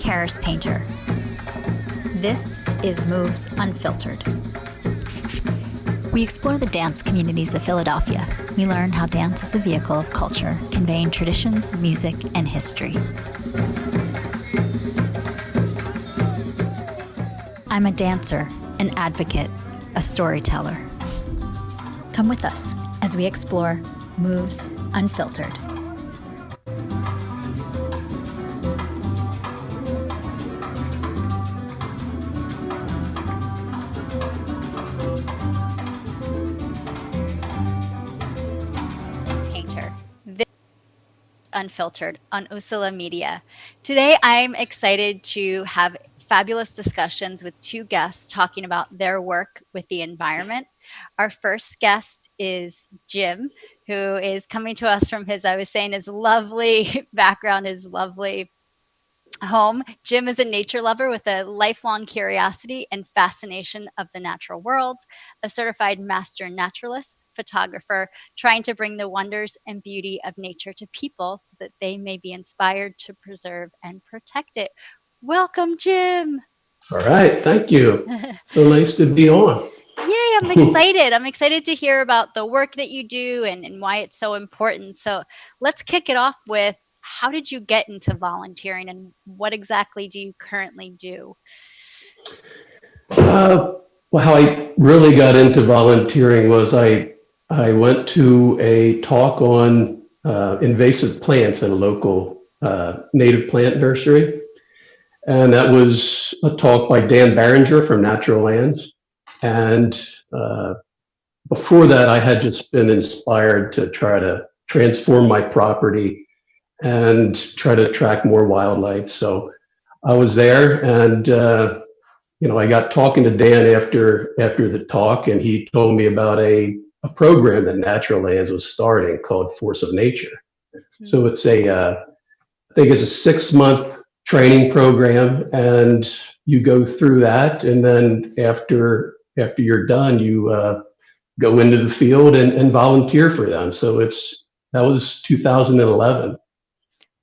Karis painter. This is Moves Unfiltered. We explore the dance communities of Philadelphia. We learn how dance is a vehicle of culture, conveying traditions, music, and history. I'm a dancer, an advocate, a storyteller. Come with us as we explore Moves Unfiltered. Unfiltered on Usula Media. Today, I'm excited to have fabulous discussions with two guests talking about their work with the environment. Our first guest is Jim, who is coming to us from his lovely background, his lovely home. Jim is a nature lover with a lifelong curiosity and fascination of the natural world, a certified master naturalist, photographer, trying to bring the wonders and beauty of nature to people so that they may be inspired to preserve and protect it. Welcome, Jim. All right, thank you. So nice to be on. Yay, I'm excited. I'm excited to hear about the work that you do and why it's so important. So let's kick it off with, how did you get into volunteering and what exactly do you currently do? Well, how I really got into volunteering was I went to a talk on invasive plants at a local native plant nursery. And that was a talk by Dan Barringer from Natural Lands. And before that, I had just been inspired to try to transform my property and try to attract more wildlife. So I was there, and I got talking to Dan after the talk, and he told me about a program that Natural Lands was starting called Force of Nature. Mm-hmm. So it's I think it's a 6-month training program, and you go through that, and then after you're done, you go into the field and volunteer for them. So that was 2011.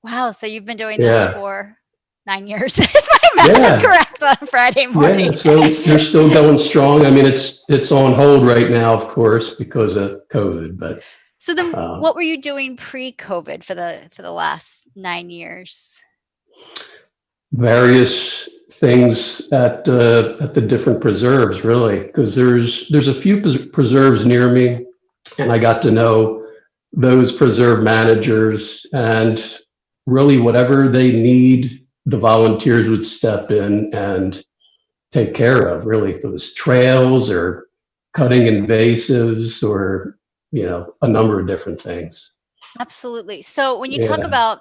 Wow, so you've been doing this for 9 years, if my math is correct, on Friday morning. Yeah, so you're still going strong. I mean, it's on hold right now, of course, because of COVID. But so then, what were you doing pre-COVID for the last 9 years? Various things at the different preserves, really, because there's a few preserves near me, and I got to know those preserve managers, and really whatever they need, the volunteers would step in and take care of, really, if it was trails or cutting invasives or, a number of different things. Absolutely. So when you talk about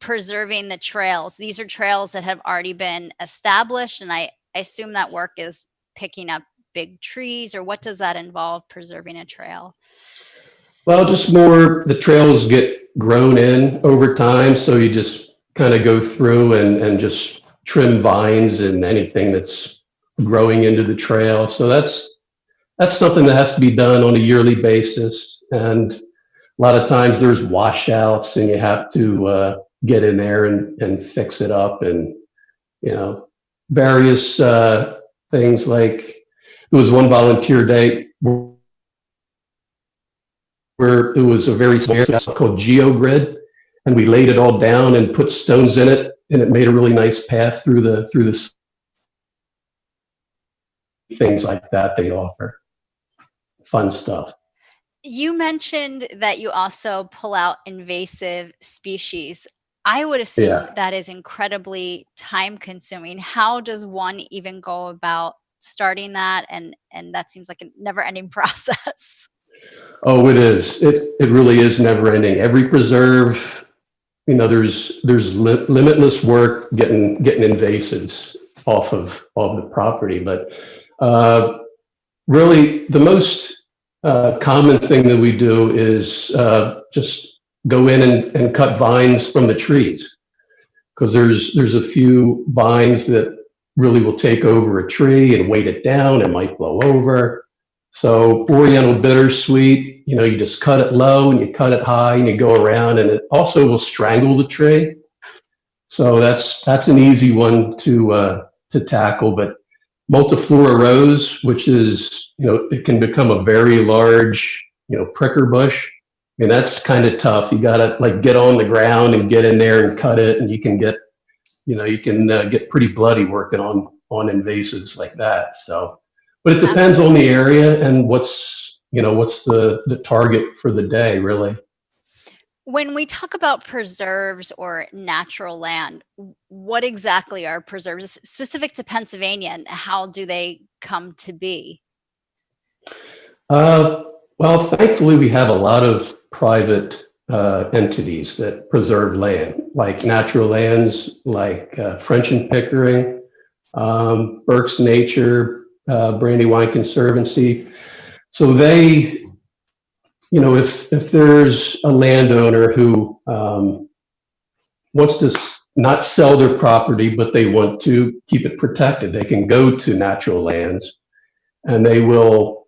preserving the trails, these are trails that have already been established, and I assume that work is picking up big trees, or what does that involve, preserving a trail? Well, just more, the trails get grown in over time, so you just kind of go through and just trim vines and anything that's growing into the trail. So that's something that has to be done on a yearly basis, and a lot of times there's washouts, and you have to get in there and fix it up, and various things. Like, there was one volunteer day where it was a very small area called GeoGrid, and we laid it all down and put stones in it, and it made a really nice path through the things like that they offer. Fun stuff. You mentioned that you also pull out invasive species. I would assume that is incredibly time consuming. How does one even go about starting that? And that seems like a never ending process. Oh, it is. It really is never ending. Every preserve, there's limitless work getting invasives off of the property. But really, the most common thing that we do is just go in and cut vines from the trees, because there's a few vines that really will take over a tree and weight it down. It might blow over. So Oriental bittersweet, you just cut it low and you cut it high and you go around, and it also will strangle the tree. So that's an easy one to tackle. But multiflora rose, which is, it can become a very large, pricker bush. I mean, that's kind of tough. You got to like get on the ground and get in there and cut it, and you can get pretty bloody working on invasives like that. So, but it depends on the area and what's the target for the day, really. When we talk about preserves or natural land, what exactly are preserves specific to Pennsylvania, and how do they come to be? Uh, well, thankfully, we have a lot of private entities that preserve land, like natural lands, like French and Pickering, Burke's Nature, Brandywine Conservancy. So they, if there's a landowner who wants to not sell their property, but they want to keep it protected, they can go to natural lands and they will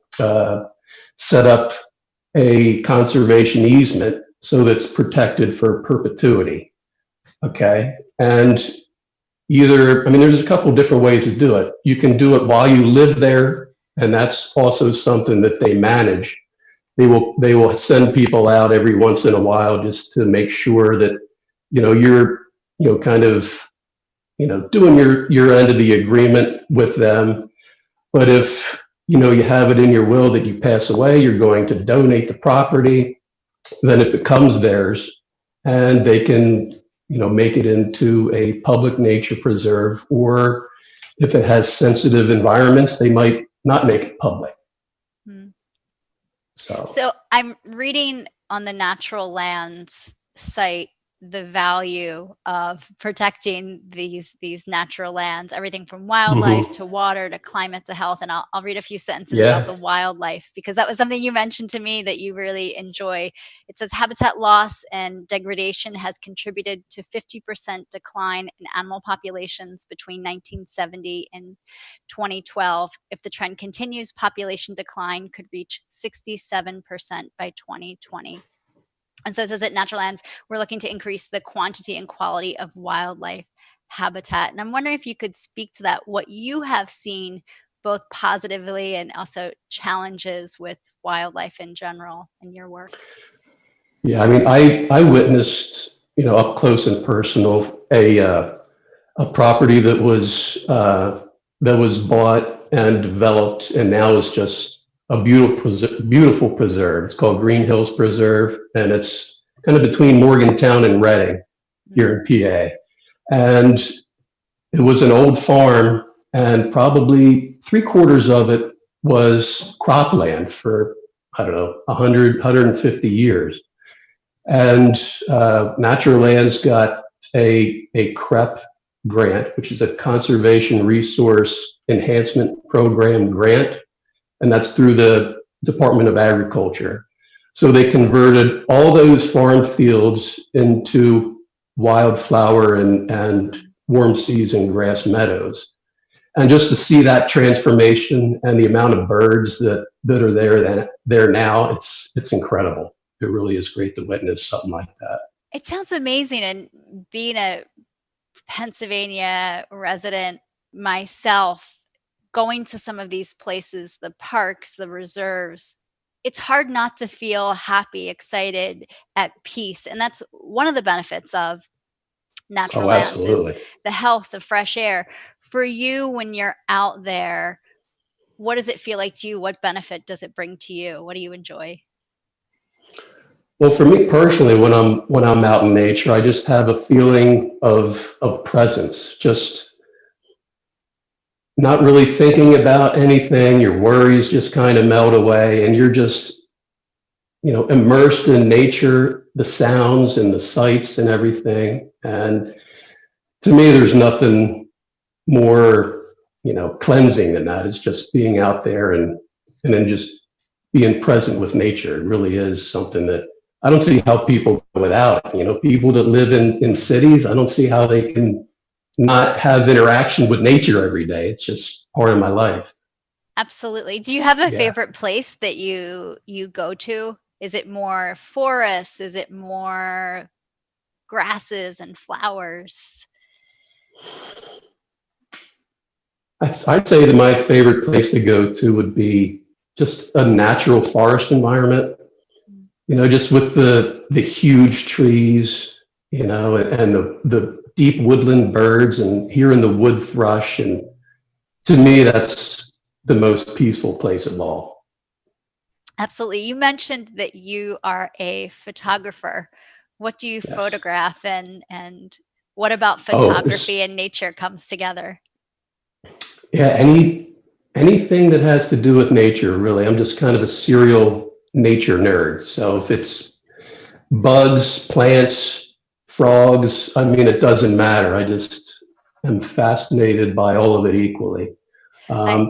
set up a conservation easement so that's protected for perpetuity. Okay. And there's a couple different ways to do it. You can do it while you live there, and that's also something that they manage. They will send people out every once in a while just to make sure that you're kind of doing your end of the agreement with them. But if you have it in your will that you pass away, you're going to donate the property, then it becomes theirs, and they can make it into a public nature preserve, or if it has sensitive environments, they might not make it public. Hmm. So So I'm reading on the natural lands site the value of protecting these natural lands, everything from wildlife to water to climate to health. And I'll read a few sentences about the yeah. wildlife, because that was something you mentioned to me that you really enjoy. It says habitat loss and degradation has contributed to 50% decline in animal populations between 1970 and 2012. If the trend continues, population decline could reach 67% by 2020. And so it says that natural lands, we're looking to increase the quantity and quality of wildlife habitat. And I'm wondering if you could speak to that, what you have seen both positively and also challenges with wildlife in general in your work. Yeah, I mean, I witnessed, up close and personal, a property that was bought and developed, and now is just a beautiful preserve. It's called Green Hills Preserve, and it's kind of between Morgantown and Reading here in PA. And it was an old farm, and probably three-quarters of it was cropland for, I don't know, 150 years. And Natural Lands got a CREP grant, which is a Conservation Resource Enhancement Program grant, and that's through the Department of Agriculture. So they converted all those farm fields into wildflower and warm season grass meadows. And just to see that transformation and the amount of birds that are there now, it's incredible. It really is great to witness something like that. It sounds amazing. And being a Pennsylvania resident myself, going to some of these places, the parks, the reserves, it's hard not to feel happy, excited, at peace. And that's one of the benefits of natural Oh, lands, is absolutely. the health, the fresh air. For you, when you're out there, what does it feel like to you? What benefit does it bring to you? What do you enjoy? Well, for me personally, when I'm out in nature, I just have a feeling of presence, just not really thinking about anything. Your worries just kind of melt away, and you're just immersed in nature, the sounds and the sights and everything. And to me, there's nothing more, cleansing than that. It's just being out there and then just being present with nature. It really is something that I don't see how people go without. People that live in cities, I don't see how they can not have interaction with nature every day. It's just part of my life. Absolutely. Do you have a Yeah. favorite place that you go to? Is it more forests? Is it more grasses and flowers? I'd say that my favorite place to go to would be just a natural forest environment, just with the huge trees, and the deep woodland birds and hearing the wood thrush. And to me, that's the most peaceful place of all. Absolutely. You mentioned that you are a photographer. What do you Yes. photograph, and what about Oh, photography and nature comes together? yeah, anything that has to do with nature, really. I'm just kind of a serial nature nerd. So if it's bugs, plants, frogs, I mean, it doesn't matter. I just am fascinated by all of it equally. I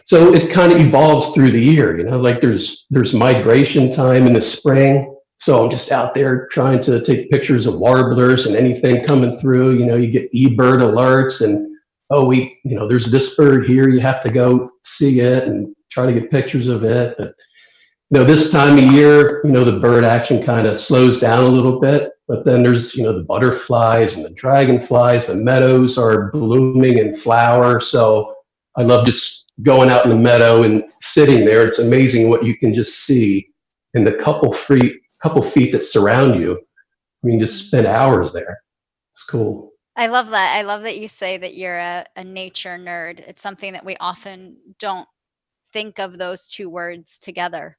So it kind of evolves through the year, like there's migration time in the spring. So I'm just out there trying to take pictures of warblers and anything coming through. You get eBird alerts and, oh, there's this bird here. You have to go see it and try to get pictures of it. But this time of year, the bird action kind of slows down a little bit, but then there's, the butterflies and the dragonflies, the meadows are blooming in flower. So I love just going out in the meadow and sitting there. It's amazing what you can just see in the couple feet that surround you. I mean, just spend hours there. It's cool. I love that. I love that you say that you're a nature nerd. It's something that we often don't think of those two words together.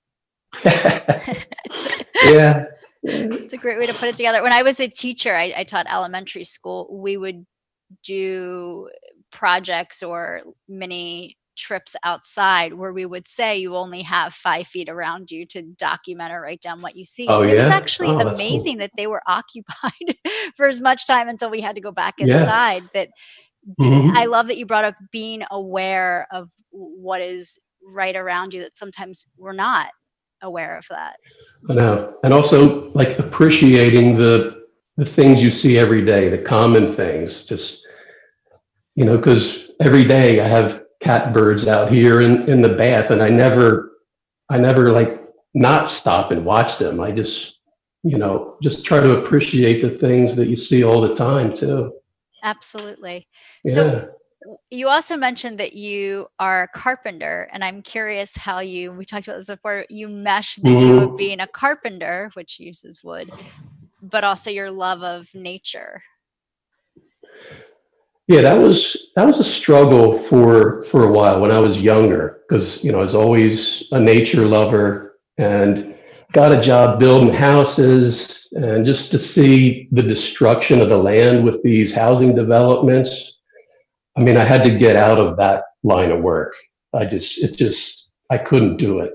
Yeah. It's a great way to put it together. When I was a teacher, I taught elementary school. We would do projects or mini trips outside where we would say you only have 5 feet around you to document or write down what you see. Oh, And it was yeah. actually Oh, that's amazing cool. that they were occupied for as much time until we had to go back Yeah. inside. That I Mhm. love that you brought up being aware of what is right around you, that sometimes we're not aware of that. I know. And also like appreciating the things you see every day, the common things, just, because every day I have catbirds out here in the bath and I never like not stop and watch them. I just try to appreciate the things that you see all the time too. Absolutely. So Yeah. you also mentioned that you are a carpenter, and I'm curious how we talked about this before, you mesh the two of Mhm. being a carpenter, which uses wood, but also your love of nature. Yeah, that was a struggle for a while when I was younger because I was always a nature lover and got a job building houses, and just to see the destruction of the land with these housing developments. I mean, I had to get out of that line of work. I couldn't do it.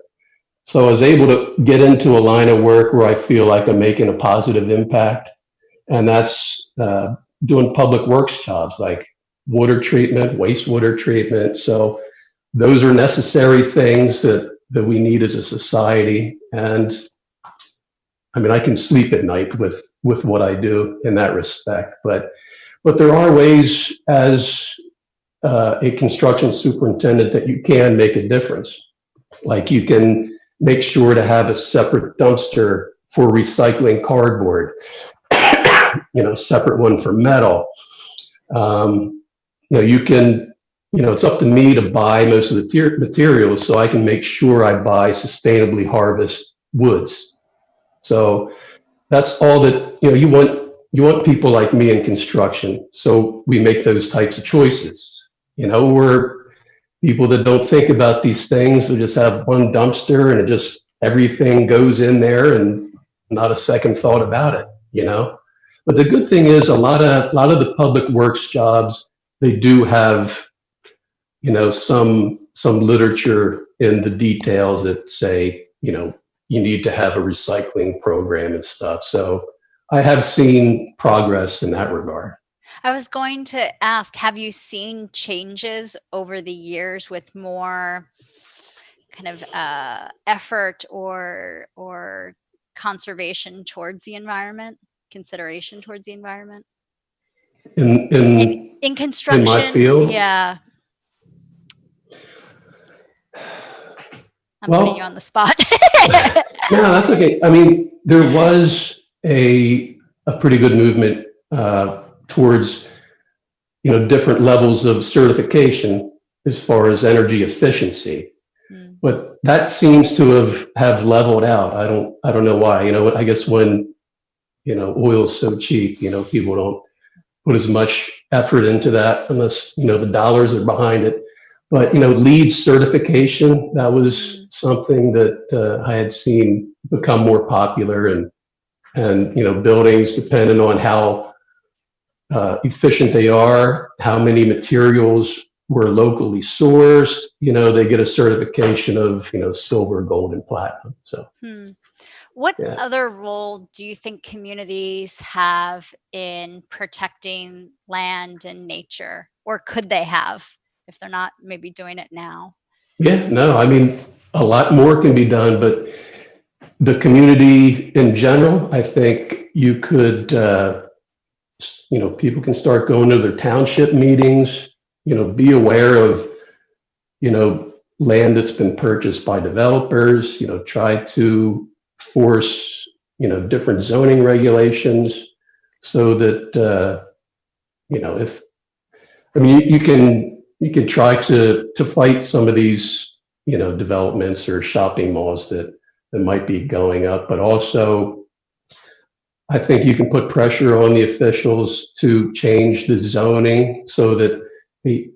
So I was able to get into a line of work where I feel like I'm making a positive impact, and that's doing public works jobs like water treatment, wastewater treatment. So those are necessary things that we need as a society. And I mean, I can sleep at night with what I do in that respect. But there are ways as a construction superintendent that you can make a difference. Like you can make sure to have a separate dumpster for recycling cardboard, separate one for metal. You can, it's up to me to buy most of the materials so I can make sure I buy sustainably harvest woods. So that's all that, you want people like me in construction. So we make those types of choices. We're people that don't think about these things. They just have one dumpster and everything goes in there and not a second thought about it. But the good thing is a lot of the public works jobs, they do have, some literature in the details that say, you need to have a recycling program and stuff. So I have seen progress in that regard. I was going to ask, have you seen changes over the years with more kind of effort or conservation towards the environment, consideration towards the environment? In In in in in my construction, field, yeah, I'm putting you on well, the spot. no, that's okay. I mean, there was a pretty good movement towards different levels of certification as far as energy efficiency. But that seems to have leveled out. I don't know why. I guess when oil is so cheap, people don't put as much effort into that unless the dollars are behind it. But LEED certification, that was something that I had seen become more popular, and buildings, depending on how efficient they are, how many materials were locally sourced, they get a certification of silver, gold, and platinum. So what other role do you think communities have in protecting land and nature, or could they have if they're not maybe doing it now? Yeah, no, I mean, a lot more can be done, but the community in general, I think you could, people can start going to their township meetings, be aware of, land that's been purchased by developers, try to force, different zoning regulations so that, if, I mean, you can try to fight some of these, developments or shopping malls that might be going up, but also I think you can put pressure on the officials to change the zoning so that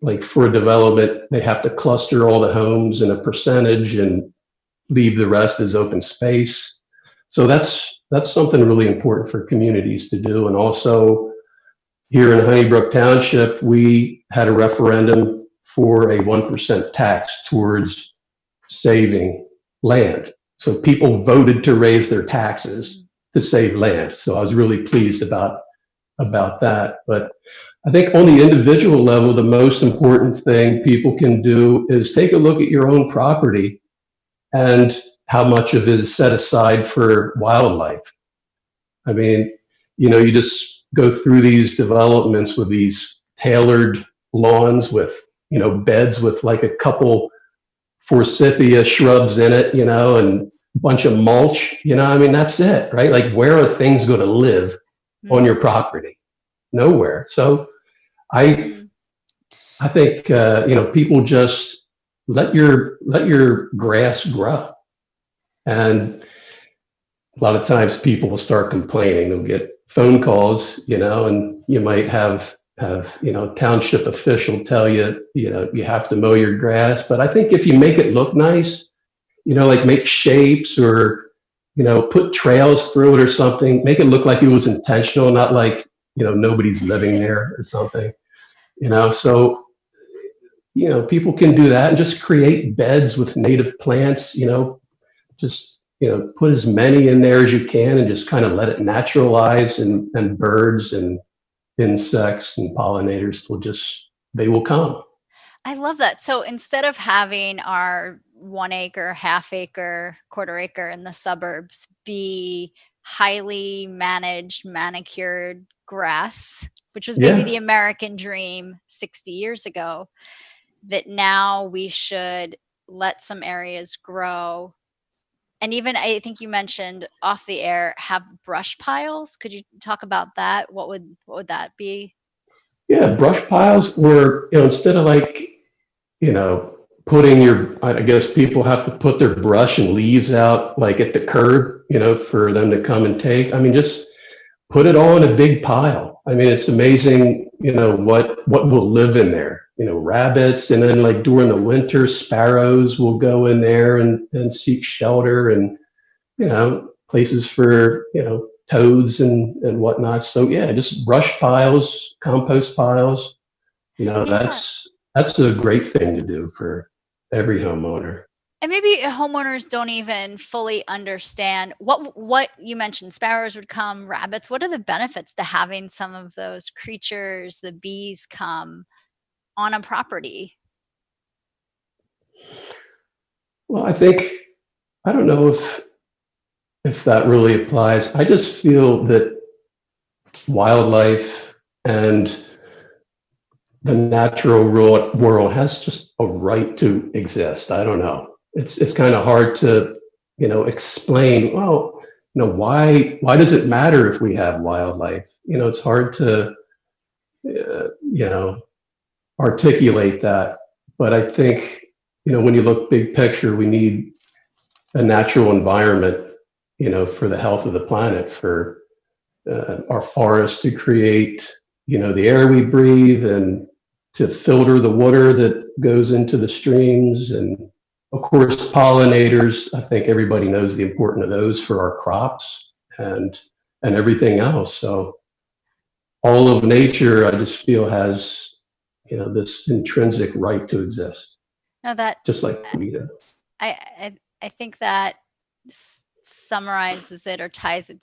like for a development, they have to cluster all the homes in a percentage and leave the rest as open space. So that's something really important for communities to do. And also here in Honeybrook Township, we had a referendum for a 1% tax towards saving land. So people voted to raise their taxes to save land. So I was really pleased about that. But I think on the individual level, the most important thing people can do is take a look at your own property and how much of it is set aside for wildlife. I mean, you just go through these developments with these tailored lawns with, beds with like a couple forsythia shrubs in it, and a bunch of mulch, I mean, that's it, right? Like, where are things going to live on your property? Nowhere. So I think, people just let your grass grow. And a lot of times people will start complaining. They'll get phone calls, and you might have township official tell you, you have to mow your grass. But I think if you make it look nice, like make shapes or, put trails through it or something, make it look like it was intentional, not like, nobody's living there or something, so, people can do that and just create beds with native plants, just, put as many in there as you can and just kind of let it naturalize, and birds and insects and pollinators they will come. I love that. So instead of having our 1 acre, half acre, quarter acre in the suburbs be highly managed, manicured grass, which was maybe the American dream 60 years ago, that now we should let some areas grow. And even, I think you mentioned off the air, have brush piles. Could you talk about that? What would that be? Yeah, brush piles, or instead of like, I guess people have to put their brush and leaves out like at the curb, for them to come and take. I mean, just put it all in a big pile. I mean, it's amazing, what will live in there. Rabbits, and then like during the winter, sparrows will go in there and seek shelter, and places for toads and whatnot. So yeah, just brush piles, compost piles. That's a great thing to do for every homeowner. And maybe homeowners don't even fully understand what you mentioned. Sparrows would come, rabbits. What are the benefits to having some of those creatures, the bees, come on a property? Well, I don't know if that really applies. I just feel that wildlife and the natural world has just a right to exist. I don't know. It's kind of hard to, explain, well, why does it matter if we have wildlife? It's hard to you know, articulate that. But I think, when you look big picture, we need a natural environment, for the health of the planet, for our forests to create, the air we breathe, and to filter the water that goes into the streams. And of course, pollinators, I think everybody knows the importance of those for our crops and everything else. So all of nature, I just feel, has, this intrinsic right to exist, No, that just like we do. I think that summarizes it or ties it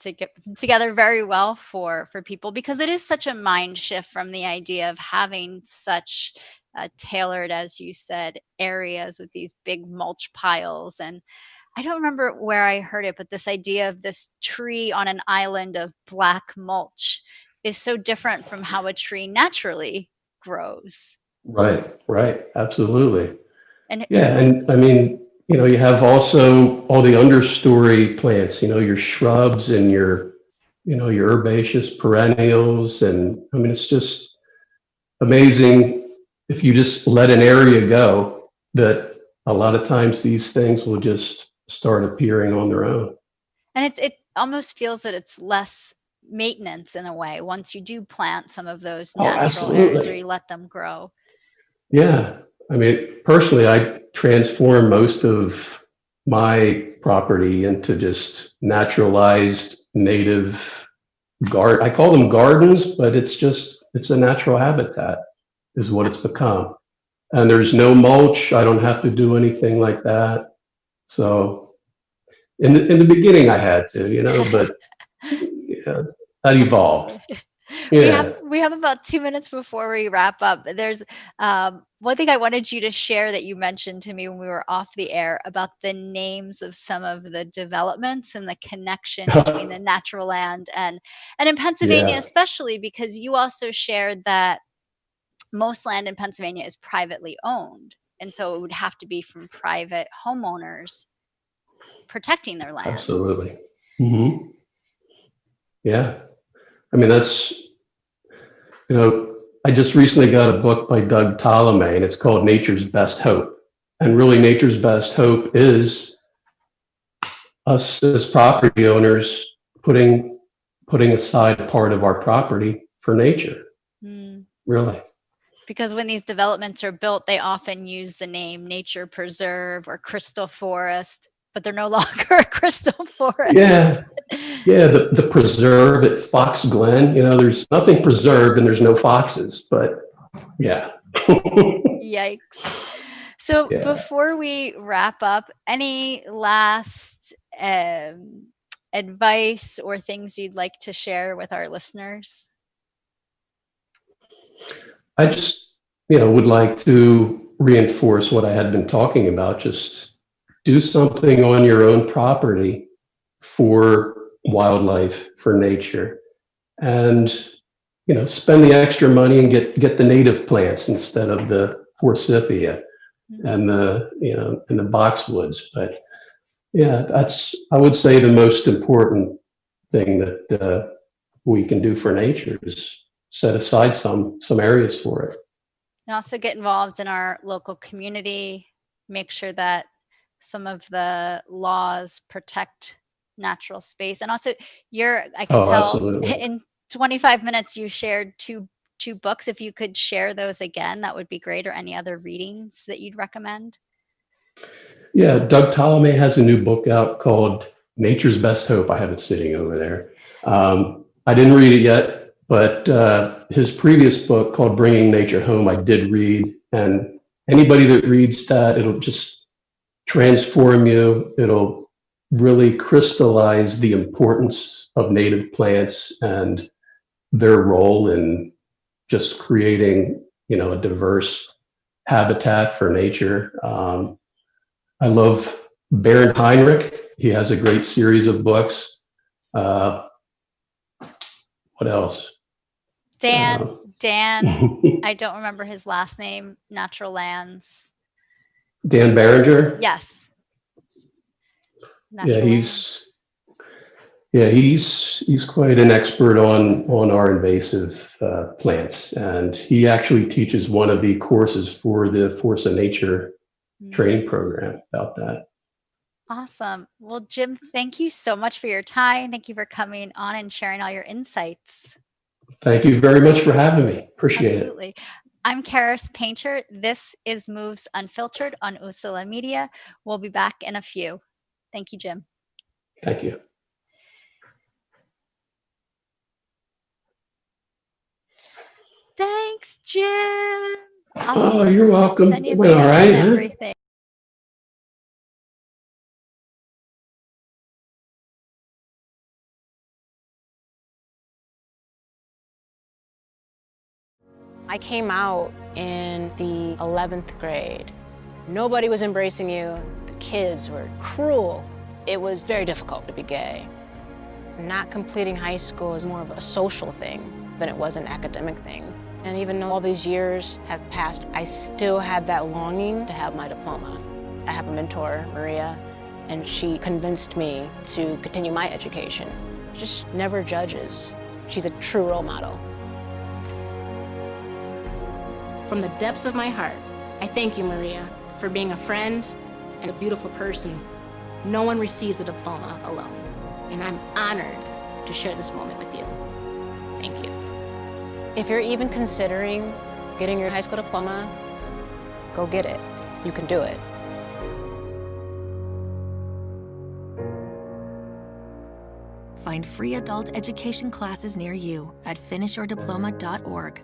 together very well for people, because it is such a mind shift from the idea of having such tailored, as you said, areas with these big mulch piles. And I don't remember where I heard it, but this idea of this tree on an island of black mulch is so different from how a tree naturally grows. Right, absolutely. And Yeah, who and I mean, you have also all the understory plants, your shrubs and your herbaceous perennials. And I mean, it's just amazing if you just let an area go, that a lot of times these things will just start appearing on their own. And it almost feels that it's less maintenance in a way once you do plant some of those Oh, natural areas or absolutely. you let them grow. Yeah. I mean, personally, I transform most of my property into just naturalized native garden. I call them gardens, but it's a natural habitat is what it's become. And there's no mulch. I don't have to do anything like that. So in the beginning I had to, but yeah, that evolved. Absolutely. Yeah. We have about 2 minutes before we wrap up. There's one thing I wanted you to share that you mentioned to me when we were off the air about the names of some of the developments and the connection between the natural land and in Pennsylvania Yeah, especially, because you also shared that most land in Pennsylvania is privately owned. And so it would have to be from private homeowners protecting their land. absolutely. Hmm. Yeah. I mean, I just recently got a book by Doug Tolomei, and it's called Nature's Best Hope. And really, Nature's Best Hope is us as property owners putting aside part of our property for nature, Mm. really. Because when these developments are built, they often use the name nature preserve or crystal forest, but they're no longer a crystal forest. Yeah, yeah, the preserve at Fox Glen, there's nothing preserved and there's no foxes, but yeah. Yikes. So Yeah. before we wrap up, any last advice or things you'd like to share with our listeners? I just, would like to reinforce what I had been talking about. Just do something on your own property for wildlife, for nature, and spend the extra money and get the native plants instead of the forsythia and the boxwoods. But yeah, that's, I would say, the most important thing that we can do for nature is set aside some areas for it. And also get involved in our local community, make sure that some of the laws protect natural space. And also I could Oh, tell absolutely. in 25 minutes you shared two books. If you could share those again, that would be great. Or any other readings that you'd recommend. Yeah, Doug Tolomei has a new book out called Nature's Best Hope. I have it sitting over there. I didn't read it yet, but his previous book called Bringing Nature Home, I did read. And anybody that reads that, it'll just transform you. It'll really crystallize the importance of native plants and their role in just creating, a diverse habitat for nature. I love Bernd Heinrich. He has a great series of books. Uh, what else? Dan, Uh, I don't remember his last name, Natural Lands. Dan Barringer. Yes. Yeah, Natural Lands. Yeah, he's quite an expert on our invasive plants, and he actually teaches one of the courses for the Force of Nature Mm. training program about that. Awesome. Well, Jim, thank you so much for your time. Thank you for coming on and sharing all your insights. Thank you very much for having me. Appreciate it. Absolutely. I'm Karis Painter. This is Moves Unfiltered on Usula Media. We'll be back in a few. Thank you, Jim. Thank you. Thanks, Jim. I'll Oh, you're welcome. send you It the went all note and right, huh? everything. I came out in the 11th grade. Nobody was embracing you. The kids were cruel. It was very difficult to be gay. Not completing high school is more of a social thing than it was an academic thing. And even though all these years have passed, I still had that longing to have my diploma. I have a mentor, Maria, and she convinced me to continue my education. Just never judges. She's a true role model. From the depths of my heart, I thank you, Maria, for being a friend and a beautiful person. No one receives a diploma alone, and I'm honored to share this moment with you. Thank you. If you're even considering getting your high school diploma, go get it. You can do it. Find free adult education classes near you at finishyourdiploma.org.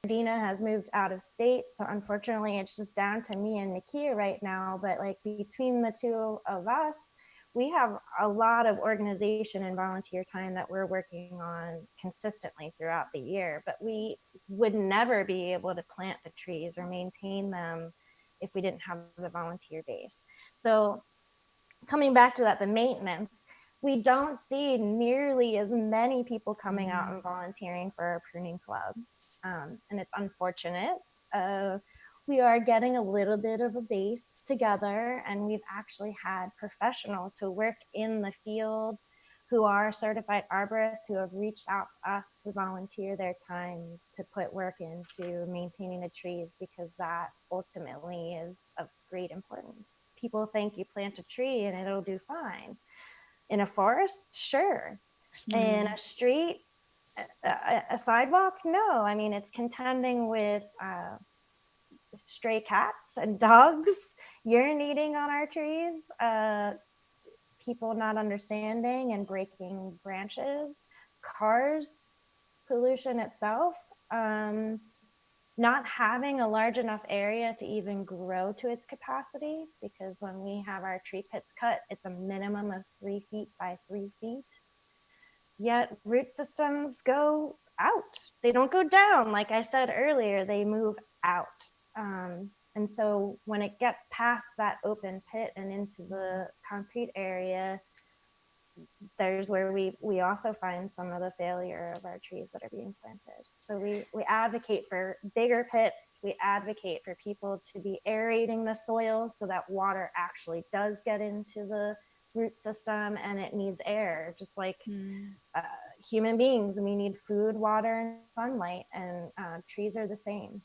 Dina has moved out of state, so unfortunately it's just down to me and Nakia right now. But like between the two of us, we have a lot of organization and volunteer time that we're working on consistently throughout the year. But we would never be able to plant the trees or maintain them if we didn't have the volunteer base. So coming back to that, the maintenance, we don't see nearly as many people coming out and volunteering for our pruning clubs. And it's unfortunate. We are getting a little bit of a base together, and we've actually had professionals who work in the field who are certified arborists who have reached out to us to volunteer their time to put work into maintaining the trees, because that ultimately is of great importance. People think you plant a tree and it'll do fine. In a forest, sure. In a street, a sidewalk, no. I mean, it's contending with stray cats and dogs urinating on our trees, people not understanding and breaking branches, cars, pollution itself, not having a large enough area to even grow to its capacity, because when we have our tree pits cut, it's a minimum of 3 feet by 3 feet. Yet root systems go out. They don't go down. Like I said earlier, they move out. And so when it gets past that open pit and into the concrete area, there's where we also find some of the failure of our trees that are being planted. So we advocate for bigger pits. We advocate for people to be aerating the soil so that water actually does get into the root system, and it needs air, just like human beings. We need food, water, and sunlight, and trees are the same.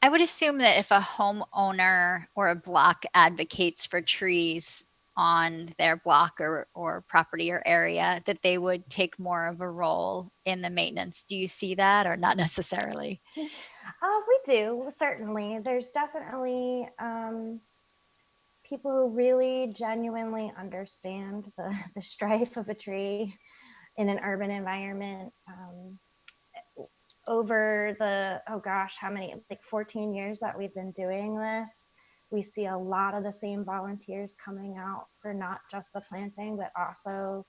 I would assume that if a homeowner or a block advocates for trees on their block or property or area, that they would take more of a role in the maintenance. Do you see that, or not necessarily? We do, certainly. There's definitely people who really genuinely understand the strife of a tree in an urban environment. Over the, oh gosh, how many, like 14 years that we've been doing this, we see a lot of the same volunteers coming out for not just the planting, but also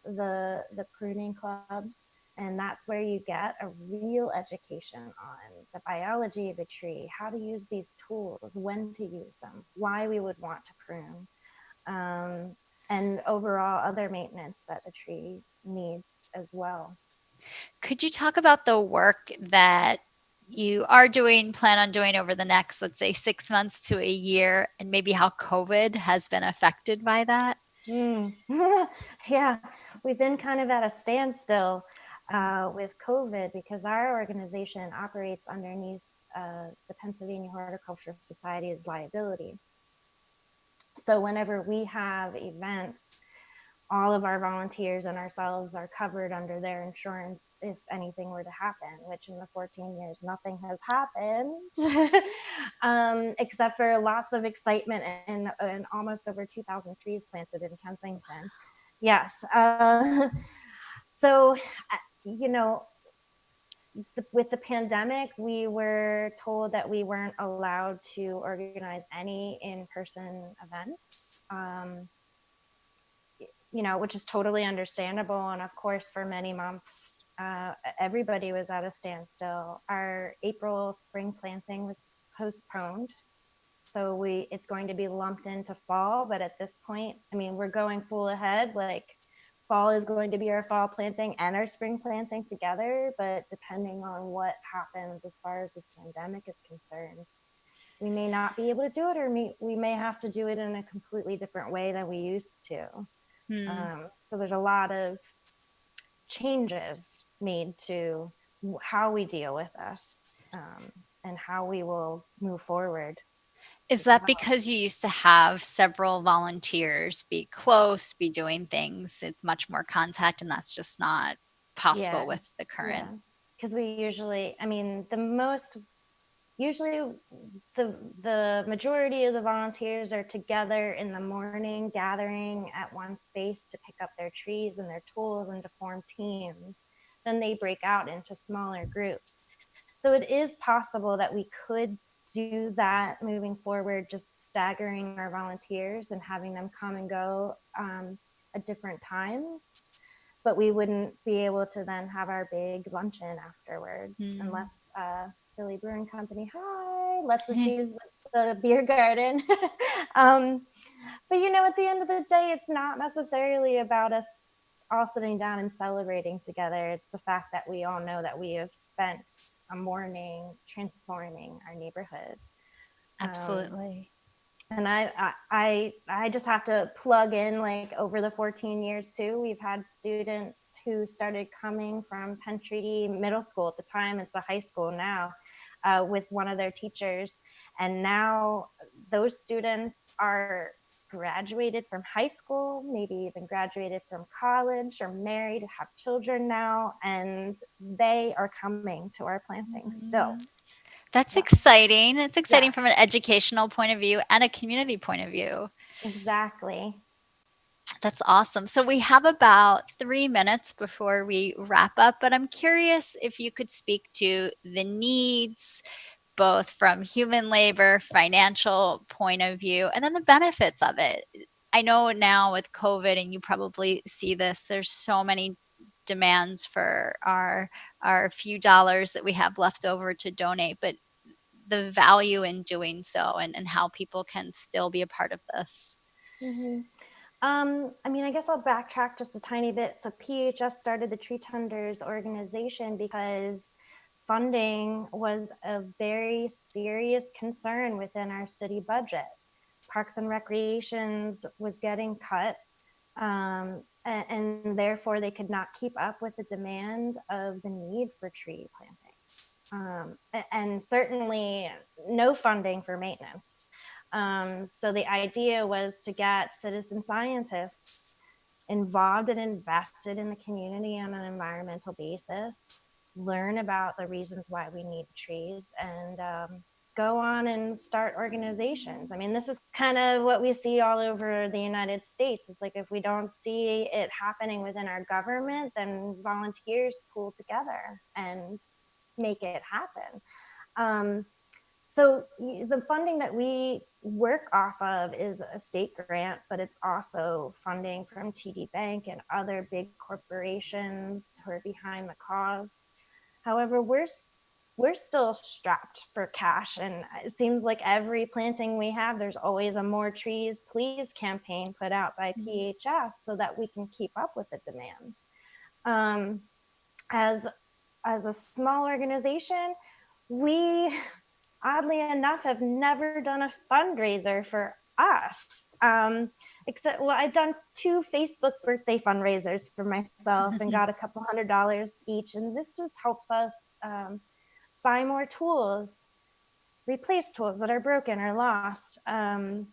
the pruning clubs. And that's where you get a real education on the biology of a tree, how to use these tools, when to use them, why we would want to prune, and overall other maintenance that a tree needs as well. Could you talk about the work that you are doing, plan on doing over the next, let's say, 6 months to a year, and maybe how COVID has been affected by that? Yeah, we've been kind of at a standstill with COVID, because our organization operates underneath the Pennsylvania Horticultural Society's liability. So whenever we have events, all of our volunteers and ourselves are covered under their insurance if anything were to happen, which in the 14 years, nothing has happened, except for lots of excitement and almost over 2,000 trees planted in Kensington. Yes. So, you know, with the pandemic, we were told that we weren't allowed to organize any in-person events. Which is totally understandable. And of course, for many months, everybody was at a standstill. Our April spring planting was postponed. So it's going to be lumped into fall. But at this point, I mean, we're going full ahead. Like fall is going to be our fall planting and our spring planting together. But depending on what happens as far as this pandemic is concerned, we may not be able to do it, or we may have to do it in a completely different way than we used to. So there's a lot of changes made to how we deal with this, and how we will move forward. Is that because you used to have several volunteers be close, be doing things, it's much more contact, and that's just not possible with the current? Because we usually, I mean, usually the majority of the volunteers are together in the morning, gathering at one space to pick up their trees and their tools and to form teams. Then they break out into smaller groups. So it is possible that we could do that moving forward, just staggering our volunteers and having them come and go at different times. But we wouldn't be able to then have our big luncheon afterwards unless Philly Brewing Company, hi, lets us use the beer garden. But at the end of the day, it's not necessarily about us all sitting down and celebrating together. It's the fact that we all know that we have spent a morning transforming our neighborhood. Absolutely. And I just have to plug in, like, over the 14 years too, we've had students who started coming from Penn Treaty Middle School at the time. It's a high school now, with one of their teachers. And now those students are graduated from high school, maybe even graduated from college, or married, have children now, and they are coming to our plantings still. That's exciting. It's exciting Yeah. from an educational point of view and a community point of view. Exactly. That's awesome. So we have about 3 minutes before we wrap up, but I'm curious if you could speak to the needs, both from human labor, financial point of view, and then the benefits of it. I know now with COVID, and you probably see this, there's so many demands for our few dollars that we have left over to donate, but the value in doing so, and how people can still be a part of this. Mm-hmm. I guess I'll backtrack just a tiny bit. So PHS started the Tree Tenders organization because funding was a very serious concern within our city budget. Parks and Recreations was getting cut, and therefore they could not keep up with the demand of the need for tree plantings, and certainly no funding for maintenance. So the idea was to get citizen scientists involved and invested in the community on an environmental basis, learn about the reasons why we need trees, and go on and start organizations. This is kind of what we see all over the United States. It's like, if we don't see it happening within our government, then volunteers pool together and make it happen. So the funding that we work off of is a state grant, but it's also funding from TD Bank and other big corporations who are behind the cause. However, we're still strapped for cash, and it seems like every planting we have, there's always a More Trees Please campaign put out by PHS so that we can keep up with the demand. As a small organization, we, oddly enough, have never done a fundraiser for us. I've done 2 Facebook birthday fundraisers for myself and got a couple $100 each. And this just helps us buy more tools, replace tools that are broken or lost, and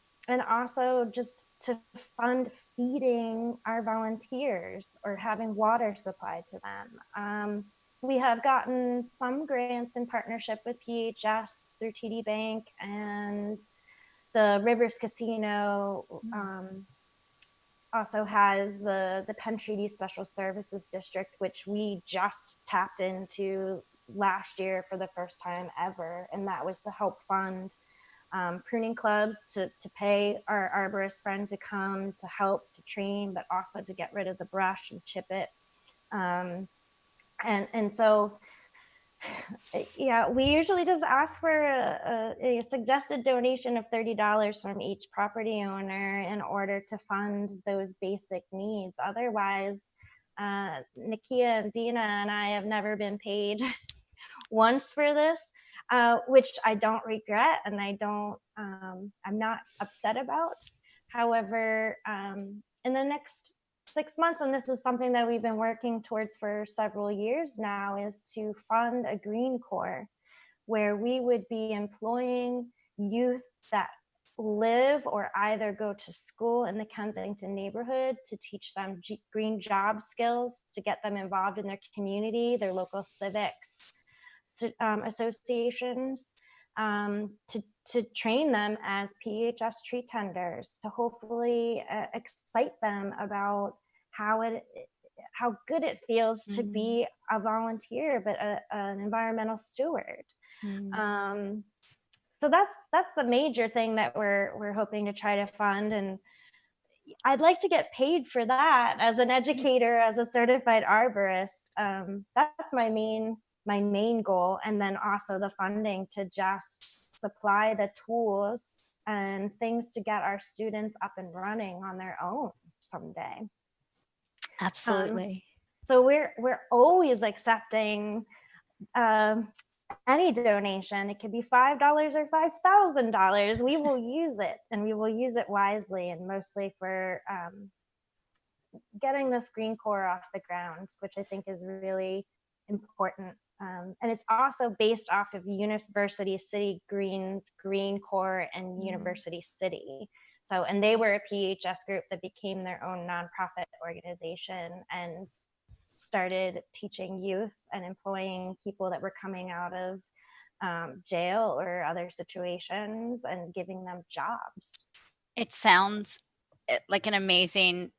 also just to fund feeding our volunteers or having water supplied to them. We have gotten some grants in partnership with PHS through TD Bank, and the Rivers Casino also has the Penn Treaty Special Services District, which we just tapped into last year for the first time ever. And that was to help fund pruning clubs, to pay our arborist friend to come to help to train, but also to get rid of the brush and chip it. And so, yeah, we usually just ask for a suggested donation of $30 from each property owner in order to fund those basic needs. Otherwise, Nakia and Dina and I have never been paid once for this, which I don't regret, and I'm not upset about. However, in the next 6 months, and this is something that we've been working towards for several years now, is to fund a Green Corps, where we would be employing youth that live or either go to school in the Kensington neighborhood to teach them green job skills, to get them involved in their community, their local civics associations, to train them as PHS tree tenders, to hopefully excite them about how how good it feels to be a volunteer, but an environmental steward. So that's the major thing that we're hoping to try to fund. And I'd like to get paid for that as an educator, as a certified arborist. That's my main goal. And then also the funding to just supply the tools and things to get our students up and running on their own someday. Absolutely. So we're always accepting any donation. It could be $5 or $5,000. We will use it, and we will use it wisely, and mostly for getting this Green Corps off the ground, which I think is really important. And it's also based off of University City Green's Green Corps and University City. So, and they were a PHS group that became their own nonprofit organization and started teaching youth and employing people that were coming out of jail or other situations and giving them jobs. It sounds like an amazing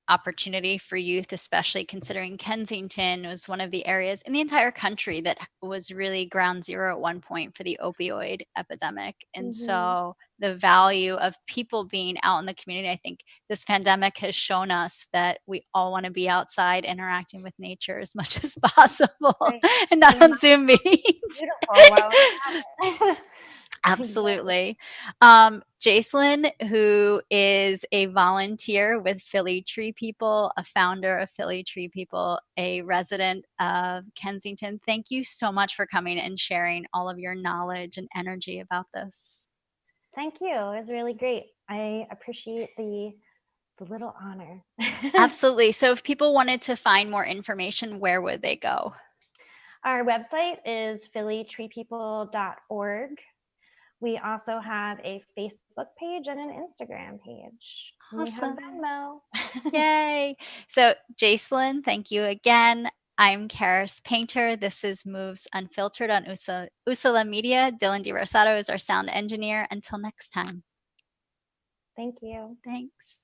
opportunity for youth, especially considering Kensington was one of the areas in the entire country that was really ground zero at one point for the opioid epidemic. And so the value of people being out in the community, I think this pandemic has shown us that we all want to be outside interacting with nature as much as possible, and not on Zoom meetings. Beautiful. Absolutely. Jacelyn, who is a volunteer with Philly Tree People, a founder of Philly Tree People, a resident of Kensington, thank you so much for coming and sharing all of your knowledge and energy about this. Thank you. It was really great. I appreciate the little honor. Absolutely. So if people wanted to find more information, where would they go? Our website is phillytreepeople.org. We also have a Facebook page and an Instagram page. Awesome. We have Venmo. Yay. So Jacelyn, thank you again. I'm Karis Painter. This is Moves Unfiltered on Usala Media. Dylan DiRosato is our sound engineer. Until next time. Thank you. Thanks.